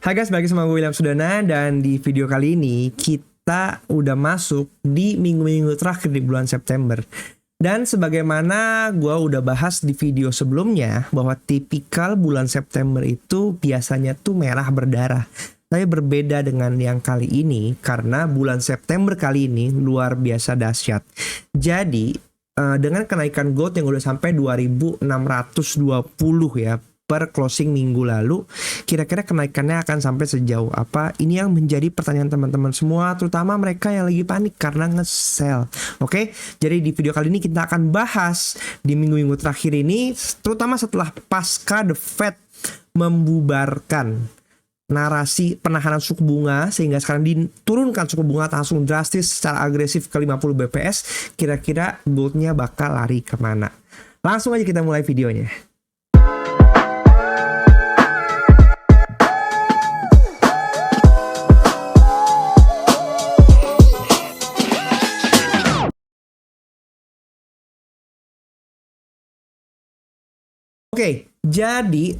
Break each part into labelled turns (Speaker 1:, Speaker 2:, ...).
Speaker 1: Hai guys, balik sama gue William Sudana. Dan di video kali ini kita udah masuk di minggu-minggu terakhir di bulan September. Dan sebagaimana gue udah bahas di video sebelumnya, bahwa tipikal bulan September itu biasanya tuh merah berdarah. Tapi berbeda dengan yang kali ini, karena bulan September kali ini luar biasa dahsyat. Jadi dengan kenaikan gold yang udah sampai 2.620 ya per closing minggu lalu, kira-kira kenaikannya akan sampai sejauh apa? Ini yang menjadi pertanyaan teman-teman semua, terutama mereka yang lagi panik karena nge-sell. Oke, jadi di video kali ini kita akan bahas di minggu-minggu terakhir ini, terutama setelah pasca The Fed membubarkan narasi penahanan suku bunga sehingga sekarang diturunkan suku bunga langsung drastis secara agresif ke 50 bps, kira-kira goldnya bakal lari kemana? Langsung aja kita mulai videonya. Oke, jadi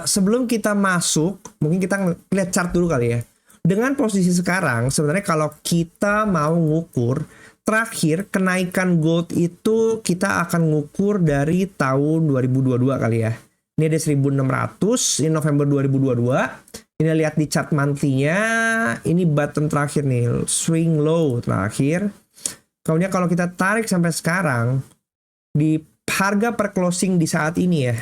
Speaker 1: sebelum kita masuk, mungkin kita lihat chart dulu kali ya. Dengan posisi sekarang, sebenarnya kalau kita mau ngukur, terakhir kenaikan gold itu kita akan ngukur dari tahun 2022 kali ya. Ini ada 1600, ini November 2022. Ini lihat di chart monthly-nya, ini button terakhir nih, swing low terakhir. Kemudian kalau kita tarik sampai sekarang, di harga per closing di saat ini ya,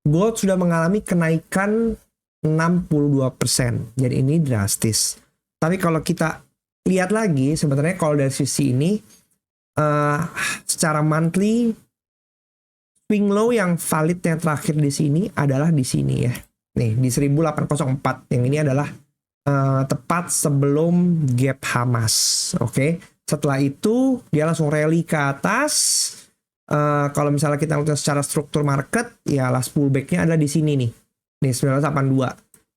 Speaker 1: gold sudah mengalami kenaikan 62%. Jadi ini drastis. Tapi kalau kita lihat lagi, sebenarnya kalau dari sisi ini, secara monthly, swing low yang valid yang terakhir di sini adalah di sini ya. Nih, di 1804. Yang ini adalah tepat sebelum gap Hamas. Oke. Setelah itu, dia langsung rally ke atas. Kalau misalnya kita lihat secara struktur market, ya last pullback-nya ada di sini nih. Nih 1982.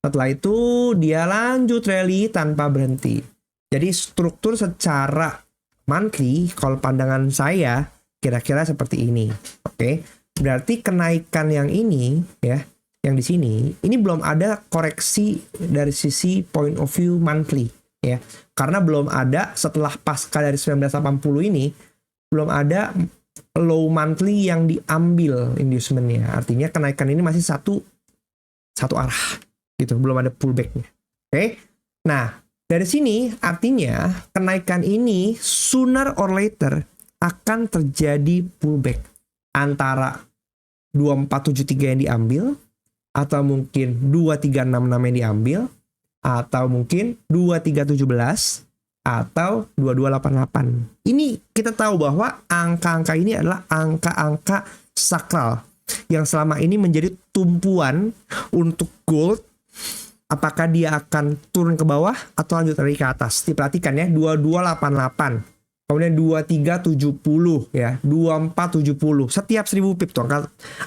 Speaker 1: Setelah itu dia lanjut rally tanpa berhenti. Jadi struktur secara monthly, kalau pandangan saya kira-kira seperti ini. Oke. Berarti kenaikan yang ini ya, yang di sini, ini belum ada koreksi dari sisi point of view monthly ya. Karena belum ada setelah pasca dari 1980 ini, belum ada low monthly yang diambil inducementnya. Artinya kenaikan ini masih satu arah gitu, belum ada pullbacknya. Oke. Nah, dari sini artinya kenaikan ini sooner or later akan terjadi pullback antara 2473 yang diambil, atau mungkin 2366 yang diambil, atau mungkin 2317 atau 2288. Ini kita tahu bahwa angka-angka ini adalah angka-angka sakral yang selama ini menjadi tumpuan untuk gold. Apakah dia akan turun ke bawah atau lanjut lagi ke atas? Diperhatikan ya, 2288. Kemudian 2370 ya, 2470. Setiap 1000 pip tuh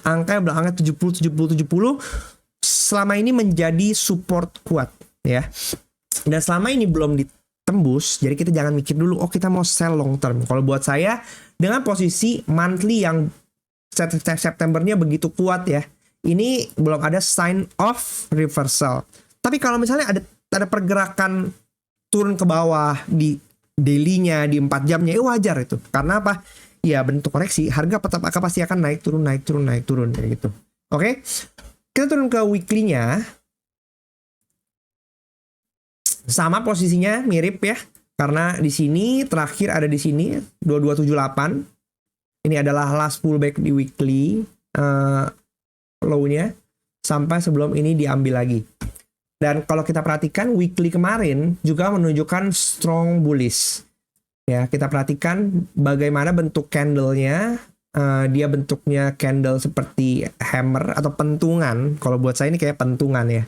Speaker 1: angka belakangnya 70 70 70 selama ini menjadi support kuat ya. Dan selama ini belum tembus, jadi kita jangan mikir dulu, oh kita mau sell long term. Kalau buat saya, dengan posisi monthly yang Septembernya begitu kuat ya, ini belum ada sign of reversal. Tapi kalau misalnya ada pergerakan turun ke bawah di daily-nya, di 4 jamnya, wajar itu. Karena apa? Ya bentuk koreksi, harga pasti akan naik turun kayak gitu. Oke? Kita turun ke weekly-nya. Sama posisinya mirip ya, karena di sini terakhir ada di sini 2278. Ini adalah last pullback di weekly low-nya sampai sebelum ini diambil lagi. Dan kalau kita perhatikan weekly kemarin juga menunjukkan strong bullish. Ya, kita perhatikan bagaimana bentuk candle-nya. Dia bentuknya candle seperti hammer atau pentungan. Kalau buat saya ini kayak pentungan ya.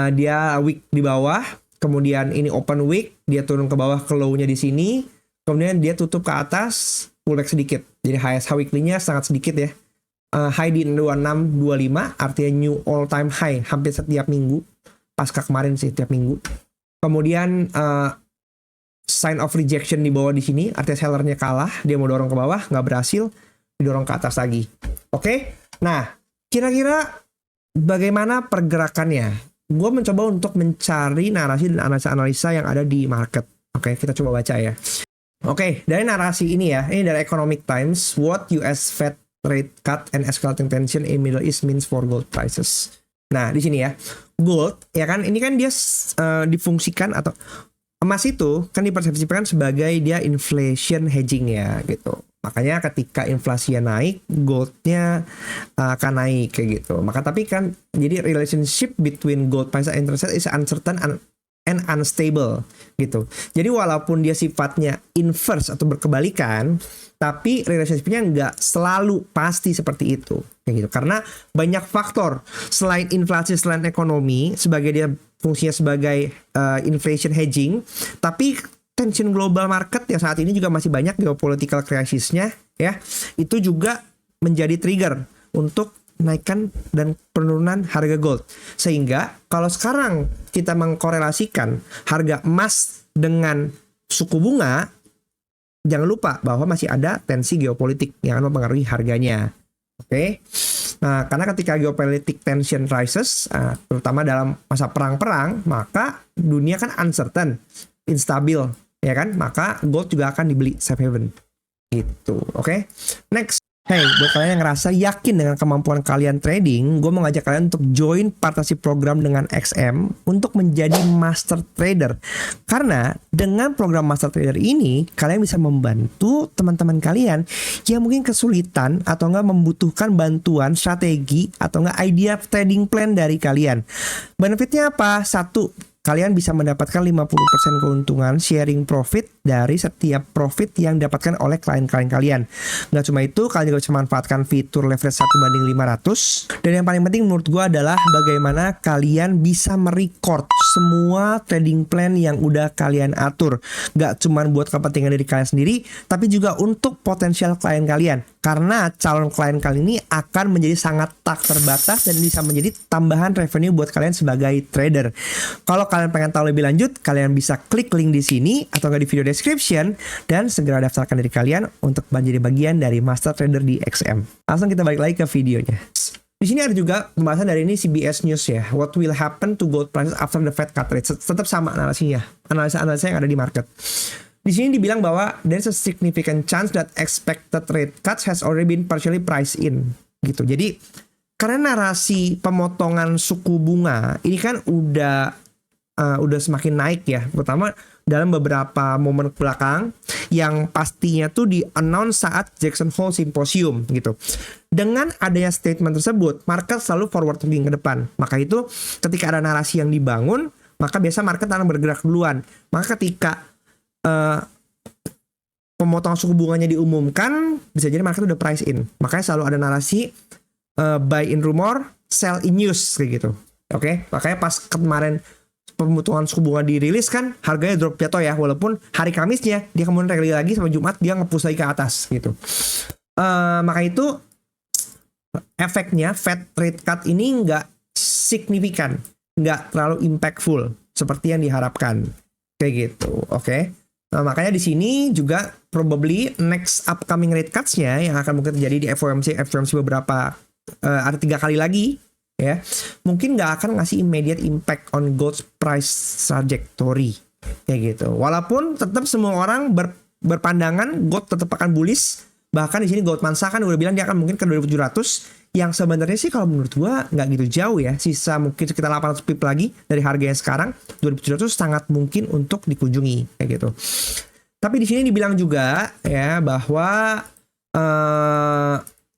Speaker 1: Dia wick di bawah. Kemudian ini open wick, dia turun ke bawah ke low-nya di sini. Kemudian dia tutup ke atas, pullback sedikit. Jadi HSH weekly-nya sangat sedikit ya. High di 2625, artinya new all time high hampir setiap minggu. Pasca kemarin sih tiap minggu. Kemudian sign of rejection di bawah di sini, artinya sellernya kalah, dia mau dorong ke bawah, nggak berhasil, didorong ke atas lagi. Oke, nah kira-kira bagaimana pergerakannya? gue mencoba untuk mencari narasi dan analisa-analisa yang ada di market. Oke, kita coba baca ya. Oke, dari narasi ini ya, ini dari Economic Times, what US Fed rate cut and escalating tension in Middle East means for gold prices. Nah, di sini ya, gold, ya kan, ini kan dia difungsikan atau emas itu kan dipersepsikan sebagai dia inflation hedging ya gitu. Makanya ketika inflasinya naik, goldnya akan naik kayak gitu. Maka tapi kan jadi relationship between gold price and interest rate is uncertain and unstable gitu. Jadi walaupun dia sifatnya inverse atau berkebalikan, tapi relationship-nya nggak selalu pasti seperti itu kayak gitu. Karena banyak faktor selain inflasi, selain ekonomi, sebagai dia fungsinya sebagai inflation hedging, tapi tension global market yang saat ini juga masih banyak geopolitical crisisnya ya, itu juga menjadi trigger untuk naikkan dan penurunan harga gold. Sehingga kalau sekarang kita mengkorelasikan harga emas dengan suku bunga, jangan lupa bahwa masih ada tensi geopolitik yang akan mempengaruhi harganya. Oke. Nah, karena ketika geopolitik tension rises, terutama dalam masa perang-perang, maka dunia kan uncertain, instabil, ya kan? Maka gold juga akan dibeli safe haven. Gitu, oke? Next. Hey, buat kalian yang ngerasa yakin dengan kemampuan kalian trading, gue mau ngajak kalian untuk join partnership program dengan XM untuk menjadi master trader. Karena dengan program master trader ini, kalian bisa membantu teman-teman kalian yang mungkin kesulitan atau nggak membutuhkan bantuan strategi atau nggak idea trading plan dari kalian. Benefitnya apa? Satu, kalian bisa mendapatkan 50% keuntungan sharing profit dari setiap profit yang didapatkan oleh klien-klien kalian. Nggak cuma itu, kalian juga bisa manfaatkan fitur leverage 1:500. Dan yang paling penting menurut gue adalah bagaimana kalian bisa merecord semua trading plan yang udah kalian atur. Nggak cuma buat kepentingan diri kalian sendiri, tapi juga untuk potensial klien kalian. Karena calon klien kali ini akan menjadi sangat tak terbatas dan bisa menjadi tambahan revenue buat kalian sebagai trader. Kalau kalian pengen tahu lebih lanjut, kalian bisa klik link di sini atau nggak di video description dan segera daftarkan diri kalian untuk menjadi bagian dari master trader di XM. Langsung kita balik lagi ke videonya. Di sini ada juga pembahasan dari ini CBS News ya. What will happen to gold prices after the Fed cut rate? Tetap sama narasinya. Analisa-analisa yang ada di market. Di sini dibilang bahwa there's a significant chance that expected rate cuts has already been partially priced in gitu. Jadi karena narasi pemotongan suku bunga ini kan udah semakin naik ya, pertama dalam beberapa momen belakang yang pastinya tuh di-announce saat Jackson Hole Symposium gitu. Dengan adanya statement tersebut, market selalu forward looking ke depan. Maka itu ketika ada narasi yang dibangun, maka biasa market akan bergerak duluan. Maka ketika pemotongan suku bunganya diumumkan, bisa jadi market udah price in. Makanya selalu ada narasi buy in rumor, sell in news kayak gitu. Oke, makanya pas kemarin pemotongan suku bunga dirilis kan harganya drop jatuh ya, walaupun hari Kamisnya dia kemudian rally lagi sampai Jumat dia nge-push lagi ke atas gitu. Maka itu efeknya Fed rate cut ini nggak signifikan, nggak terlalu impactful seperti yang diharapkan kayak gitu. Oke. Nah, makanya di sini juga probably next upcoming rate cuts-nya yang akan mungkin terjadi di FOMC beberapa ada 3 kali lagi ya, mungkin nggak akan ngasih immediate impact on gold price trajectory kayak gitu. Walaupun tetap semua orang berpandangan gold tetap akan bullish. Bahkan di sini Goldman Sachs kan udah bilang dia akan mungkin ke 2.700, yang sebenarnya sih kalau menurut gua nggak gitu jauh ya, sisa mungkin sekitar 800 pip lagi dari harga yang sekarang. 2.700 sangat mungkin untuk dikunjungi kayak gitu. Tapi di sini dibilang juga ya bahwa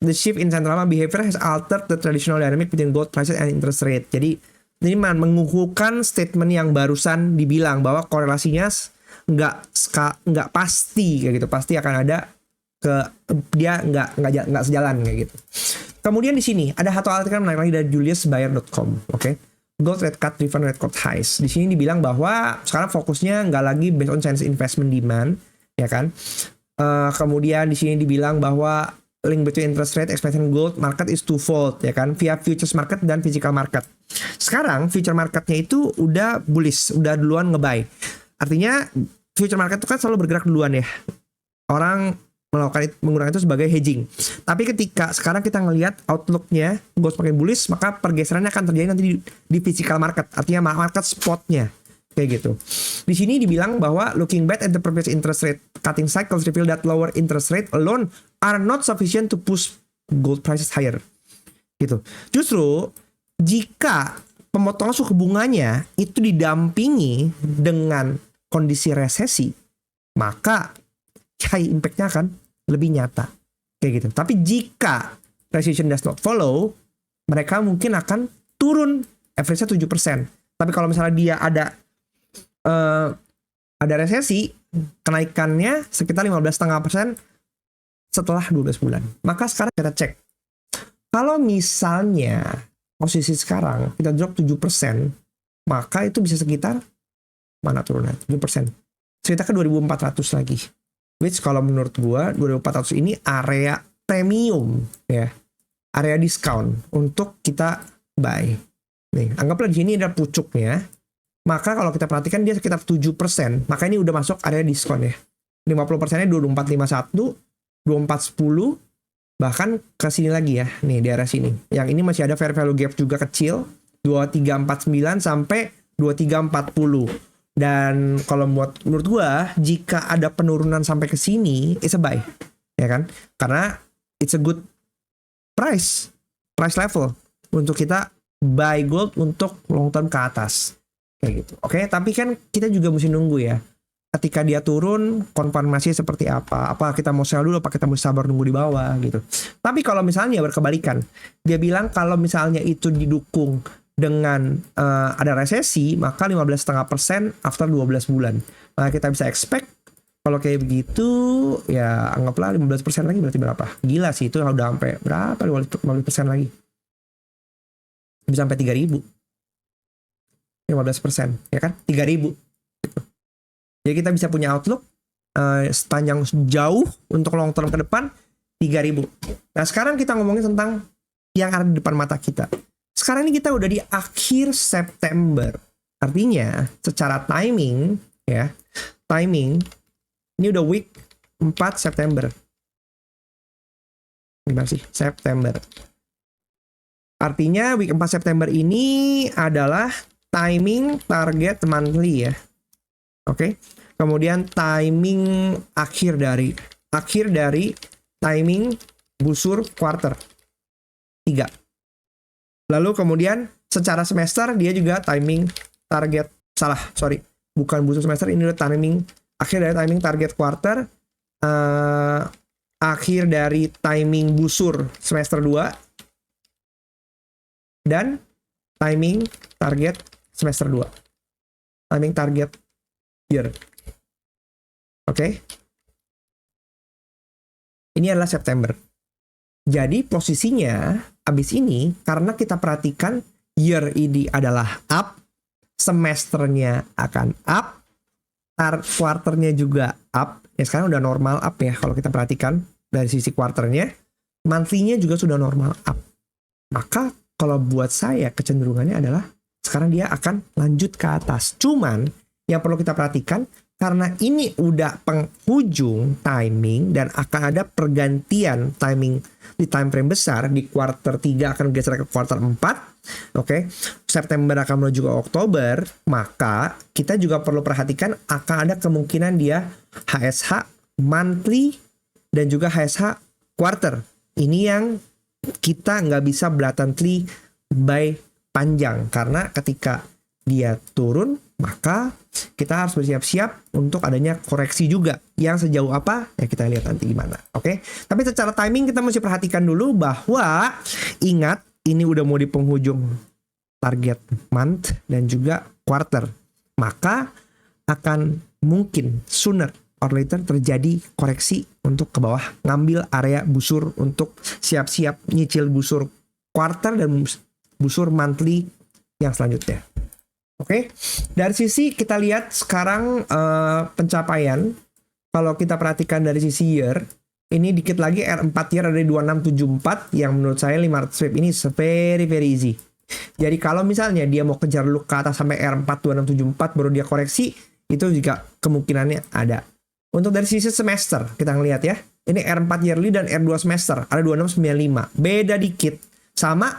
Speaker 1: the shift in central bank behavior has altered the traditional dynamic between gold prices and interest rate. Jadi ini mengukuhkan statement yang barusan dibilang bahwa korelasinya nggak pasti kayak gitu, pasti akan ada dia nggak sejalan kayak gitu. Kemudian di sini ada satu artikel menarik lagi dari juliusbaer.com. Oke. Gold rate cut driven record highs. Di sini dibilang bahwa sekarang fokusnya nggak lagi based on Chinese investment demand, ya kan? Kemudian di sini dibilang bahwa link between interest rate expectation gold market is twofold, ya kan? Via futures market dan physical market. Sekarang future marketnya itu udah bullish, udah duluan nge-buy. Artinya future market itu kan selalu bergerak duluan ya. Orang menggunakan itu sebagai hedging. Tapi ketika sekarang kita ngelihat outlooknya gold semakin bullish, maka pergeserannya akan terjadi nanti di physical market, artinya market spotnya kayak gitu. Di sini dibilang bahwa looking back at the previous interest rate cutting cycles reveal that lower interest rate alone are not sufficient to push gold prices higher. Gitu. Justru jika pemotongan suku bunganya itu didampingi dengan kondisi resesi, maka high impact-nya akan lebih nyata kayak gitu. Tapi jika recession does not follow, mereka mungkin akan turun average-nya 7%. Tapi kalau misalnya dia ada resesi, kenaikannya sekitar 15,5% setelah 12 bulan. Maka sekarang kita cek. Kalau misalnya posisi sekarang kita drop 7%, maka itu bisa sekitar mana turunnya? 7%. Sekitar ke 2.400 lagi. Which kalau menurut gua 2.400 ini area premium ya. Area diskon untuk kita buy. Nih, anggaplah di sini ada pucuknya. Maka kalau kita perhatikan dia sekitar 7%, maka ini udah masuk area diskon ya. 50%-nya 2451, 2410, bahkan ke sini lagi ya. Nih di area sini. Yang ini masih ada fair value gap juga kecil, 2349 sampai 2340. Dan kalau menurut gua, jika ada penurunan sampai ke sini, it's a buy, ya kan? Karena it's a good price level untuk kita buy gold untuk long term ke atas, kayak gitu. Oke, tapi kan kita juga mesti nunggu ya. Ketika dia turun, konfirmasi seperti apa? Apa kita mau sell dulu, apa kita mau sabar nunggu di bawah gitu. Tapi kalau misalnya berkebalikan, dia bilang kalau misalnya itu didukung dengan ada resesi, maka 15,5% after 12 bulan. Nah, kita bisa expect kalau kayak begitu, ya anggaplah 15% lagi berarti berapa? Gila sih, itu udah sampai berapa? 15% lagi. Bisa sampai 3.000. 15%, ya kan? 3.000. Gitu. Jadi kita bisa punya outlook sepanjang jauh untuk long term ke depan 3.000. Nah, sekarang kita ngomongin tentang yang ada di depan mata kita. Sekarang ini kita udah di akhir September. Artinya secara timing ya, ini udah week 4 September. Gimana sih? September. Artinya week 4 September ini adalah timing target monthly ya. Oke. Kemudian timing akhir dari timing busur quarter 3. Lalu kemudian secara semester dia juga timing target, bukan busur semester, ini udah timing akhir dari timing target quarter, akhir dari timing busur semester 2, dan timing target semester 2, timing target year. Oke. Ini adalah September. Jadi posisinya abis ini, karena kita perhatikan year ini adalah up, semesternya akan up, quarternya juga up. Ya sekarang udah normal up ya kalau kita perhatikan dari sisi quarternya. Monthly-nya juga sudah normal up. Maka kalau buat saya kecenderungannya adalah sekarang dia akan lanjut ke atas. Cuman yang perlu kita perhatikan, karena ini udah penghujung timing dan akan ada pergantian timing di time frame besar, di quarter 3 akan geser ke quarter 4. Oke. September akan menuju ke Oktober, maka kita juga perlu perhatikan akan ada kemungkinan dia HSH monthly dan juga HSH quarter. Ini yang kita nggak bisa blatantly buy panjang, karena ketika dia turun, maka kita harus bersiap-siap untuk adanya koreksi juga. Yang sejauh apa, ya kita lihat nanti gimana. Oke. Tapi secara timing kita mesti perhatikan dulu bahwa ingat, ini udah mau di penghujung target month dan juga quarter. Maka akan mungkin sooner or later terjadi koreksi untuk ke bawah, ngambil area busur untuk siap-siap nyicil busur quarter dan busur monthly yang selanjutnya. Oke, dari sisi kita lihat sekarang pencapaian, kalau kita perhatikan dari sisi year, ini dikit lagi R4 year ada di 2674, yang menurut saya 500 pip ini very very easy. Jadi kalau misalnya dia mau kejar dulu ke atas sampai R4 2674 baru dia koreksi, itu juga kemungkinannya ada. Untuk dari sisi semester kita ngelihat ya, Ini R4 yearly dan R2 semester, ada 2695. Beda dikit. Sama,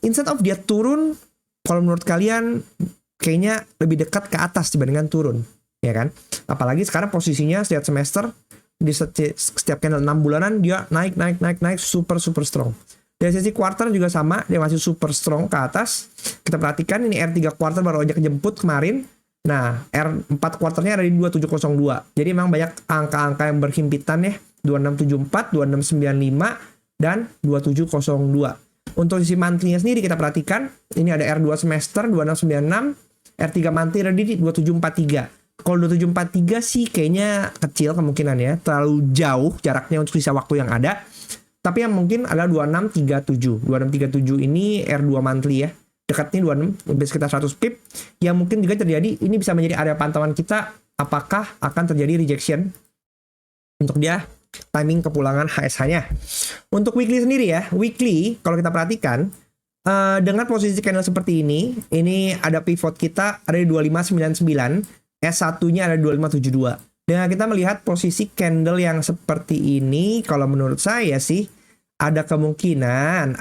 Speaker 1: instead of dia turun, kalau menurut kalian kayaknya lebih dekat ke atas dibandingkan turun, ya kan? Apalagi sekarang posisinya setiap semester di setiap candle 6 bulanan dia naik super strong. Dari sisi quarter juga sama, dia masih super strong ke atas. Kita perhatikan ini R3 quarter baru aja kejemput kemarin. Nah, R4 quarternya ada di 2702. Jadi memang banyak angka-angka yang berhimpitan ya. 2674, 2695, dan 2702. Untuk sisi monthly-nya sendiri kita perhatikan, ini ada R2 semester 2696, R3 monthly ada di 2743. Kalau 2743 sih kayaknya kecil kemungkinannya, terlalu jauh jaraknya untuk sisa waktu yang ada. Tapi yang mungkin adalah 2637. 2637 ini R2 monthly ya. Dekatnya 26, lebih sekitar 100 pip. Yang mungkin juga terjadi, ini bisa menjadi area pantauan kita apakah akan terjadi rejection untuk dia timing kepulangan HSH-nya. Untuk weekly sendiri ya, weekly kalau kita perhatikan dengan posisi candle seperti ini ada pivot kita ada di 2599, S1-nya ada di 2572. Dengan kita melihat posisi candle yang seperti ini, kalau menurut saya sih ada kemungkinan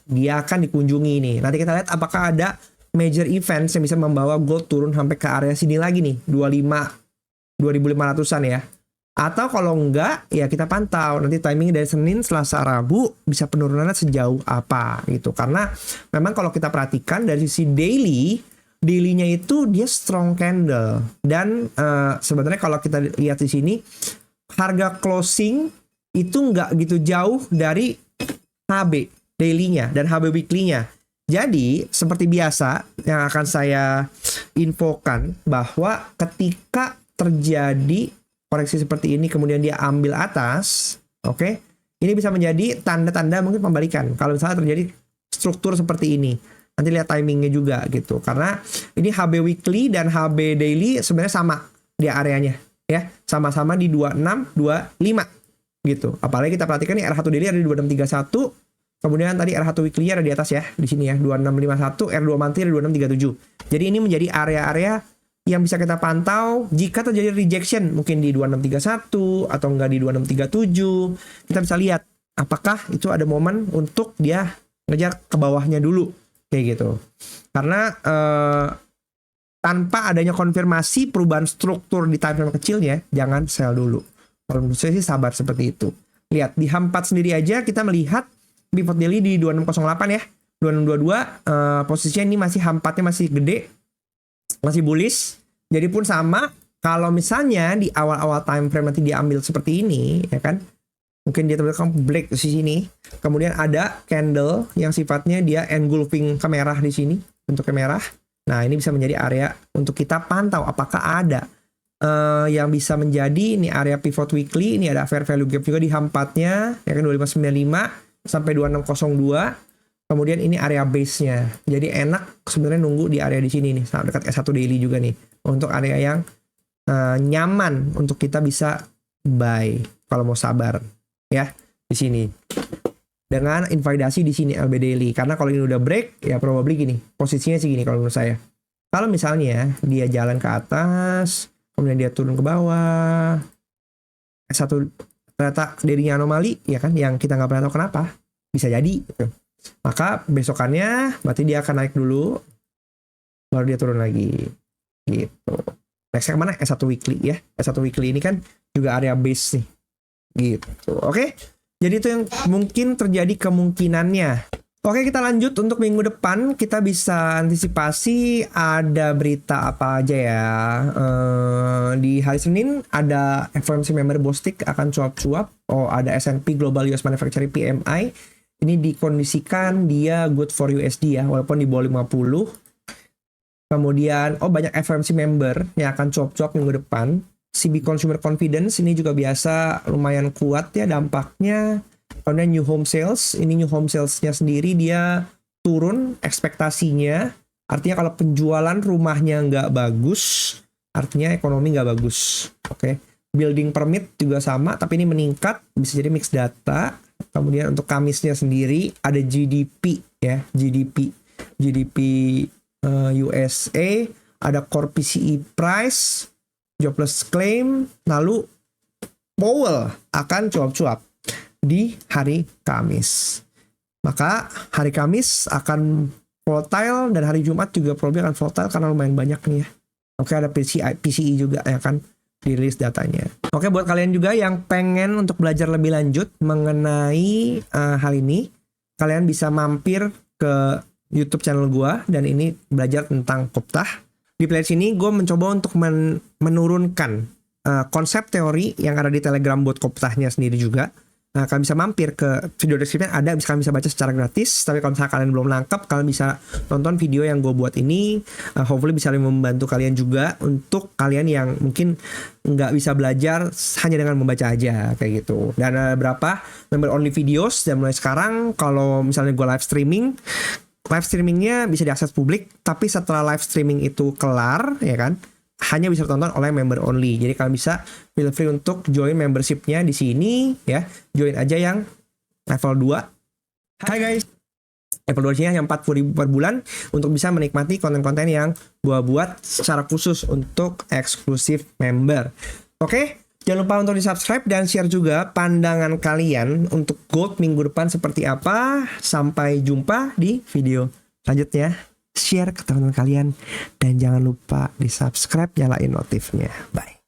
Speaker 1: dia akan dikunjungi nih. Nanti kita lihat apakah ada major events yang bisa membawa gold turun sampai ke area sini lagi nih, 25.500-an ya. Atau kalau enggak, ya kita pantau. Nanti timing dari Senin, Selasa, Rabu bisa penurunannya sejauh apa gitu. Karena memang kalau kita perhatikan dari sisi daily-nya itu dia strong candle. Dan sebenarnya kalau kita lihat di sini, harga closing itu enggak gitu jauh dari HB daily-nya dan HB weekly-nya. Jadi, seperti biasa yang akan saya infokan bahwa ketika terjadi koreksi seperti ini kemudian dia ambil atas, oke, ini bisa menjadi tanda-tanda mungkin pembalikan kalau misalnya terjadi struktur seperti ini. Nanti lihat timingnya juga gitu, karena ini HB weekly dan HB daily sebenarnya sama di areanya ya, sama-sama di 2625 gitu. Apalagi kita perhatikan nih R1 daily ada di 2631, kemudian tadi R1 weekly ada di atas ya, di sini ya 2651, R2 monthly ada 2637. Jadi ini menjadi area-area yang bisa kita pantau jika terjadi rejection mungkin di 2631 atau enggak di 2637. Kita bisa lihat apakah itu ada momen untuk dia ngejar ke bawahnya dulu kayak gitu. Karena tanpa adanya konfirmasi perubahan struktur di time frame kecilnya, jangan sell dulu. Kalau menurut saya sih sabar seperti itu. Lihat di H4 sendiri aja kita melihat pivot daily di 2608 ya. 2622 posisinya ini masih H4-nya masih gede, masih bullish. Jadi pun sama, kalau misalnya di awal-awal time frame nanti diambil seperti ini, ya kan? Mungkin dia terbentuk black di sini. Kemudian ada candle yang sifatnya dia engulfing ke merah di sini, bentuknya merah. Nah, ini bisa menjadi area untuk kita pantau apakah ada yang bisa menjadi ini area pivot weekly. Ini ada fair value gap juga di H4-nya, ya kan 2595 sampai 2602. Kemudian ini area base-nya. Jadi enak sebenarnya nunggu di area di sini nih, sangat dekat S1 daily juga nih. Untuk area yang nyaman untuk kita bisa buy kalau mau sabar ya di sini. Dengan invalidasi di sini LB daily. Karena kalau ini udah break ya probably gini. Posisinya sih gini kalau menurut saya. Kalau misalnya dia jalan ke atas, kemudian dia turun ke bawah, S1 ternyata daily-nya anomali ya kan, yang kita nggak pernah tahu kenapa. Bisa jadi gitu. Maka besokannya berarti dia akan naik dulu, baru dia turun lagi gitu. Nextnya kemana? S1 weekly ya. S1 weekly ini kan juga area base nih gitu. Oke, jadi itu yang mungkin terjadi kemungkinannya. Oke, kita lanjut untuk minggu depan. Kita bisa antisipasi ada berita apa aja ya. Di hari Senin ada FOMC member Bostik akan cuap-cuap. Oh, ada S&P Global US Manufacturing PMI. Ini dikondisikan dia good for USD ya, walaupun di bawah 50. Kemudian, banyak FOMC member yang akan cuap-cuap minggu depan. CB Consumer Confidence ini juga biasa lumayan kuat ya dampaknya. Kemudian new home sales, ini new home sales-nya sendiri dia turun ekspektasinya. Artinya kalau penjualan rumahnya nggak bagus, artinya ekonomi nggak bagus. Oke. Building permit juga sama, tapi ini meningkat, bisa jadi mixed data. Kemudian untuk Kamisnya sendiri ada GDP ya, GDP USA, ada core PCE price, jobless claim, lalu Powell akan cuap-cuap di hari Kamis. Maka hari Kamis akan volatile dan hari Jumat juga probably akan volatile karena lumayan banyak nih ya. Oke, ada PCE juga ya kan, dirilis datanya. Oke, buat kalian juga yang pengen untuk belajar lebih lanjut mengenai hal ini, kalian bisa mampir ke YouTube channel gua dan ini belajar tentang Koptah. Di playlist ini gue mencoba untuk menurunkan konsep teori yang ada di Telegram buat Koptahnya sendiri juga. Nah, kalian bisa mampir ke video deskripsi ada, kalian bisa baca secara gratis. Tapi kalau misalnya kalian belum nangkep, kalian bisa nonton video yang gue buat ini. Hopefully bisa membantu kalian juga untuk kalian yang mungkin nggak bisa belajar hanya dengan membaca aja kayak gitu. Dan ada beberapa member only videos dan mulai sekarang kalau misalnya gue live streamingnya bisa diakses publik. Tapi setelah live streaming itu kelar, ya kan, hanya bisa ditonton oleh member only. Jadi kalian bisa feel free untuk join membershipnya di sini ya. Join aja yang level 2. Hai guys. Level 2 sini hanya 40.000 per bulan untuk bisa menikmati konten-konten yang gua buat secara khusus untuk eksklusif member. Oke, jangan lupa untuk di-subscribe dan share juga pandangan kalian untuk Gold minggu depan seperti apa. Sampai jumpa di video selanjutnya. Share ke teman-teman kalian dan jangan lupa di subscribe, nyalain notifnya. Bye.